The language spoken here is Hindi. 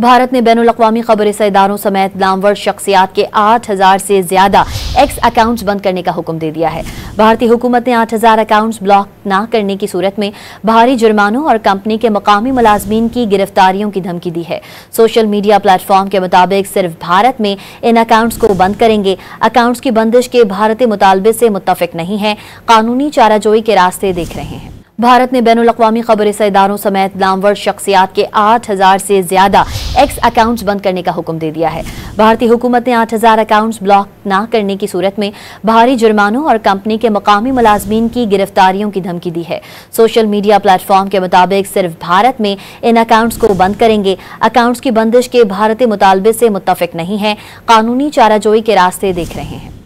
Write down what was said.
भारत ने बैनुल-अक़वामी खबर-रसा इदारों समेत नामवर शख्सियात के 8000 से ज्यादा एक्स अकाउंट्स बंद करने का हुक्म दे दिया है। भारतीय हुकूमत ने 8000 अकाउंट्स ब्लॉक न करने की सूरत में भारी जुर्मानों और कंपनी के मकामी मुलाजमीन की गिरफ्तारियों की धमकी दी है। सोशल मीडिया प्लेटफॉर्म के मुताबिक सिर्फ भारत में इन अकाउंट्स को बंद करेंगे। अकाउंट्स की बंदिश के भारतीय मुतालबे से मुत्तफिक नहीं है, कानूनी चाराजोई के रास्ते देख रहे हैं। भारत ने बैनुल-अक़वामी खबर-रसा इदारों समेत नामवर शख्सियात के 8000 से ज्यादा एक्स अकाउंट्स बंद करने का हुक्म दे दिया है। भारतीय हुकूमत ने 8000 अकाउंट्स ब्लॉक न करने की सूरत में भारी जुर्मानों और कंपनी के मकामी मुलाजमीन की गिरफ्तारियों की धमकी दी है। सोशल मीडिया प्लेटफॉर्म के मुताबिक सिर्फ भारत में इन अकाउंट्स को बंद करेंगे। अकाउंट्स की बंदिश के भारतीय मुतालबे से मुत्तफिक नहीं है, कानूनी चाराजोई के रास्ते देख रहे हैं।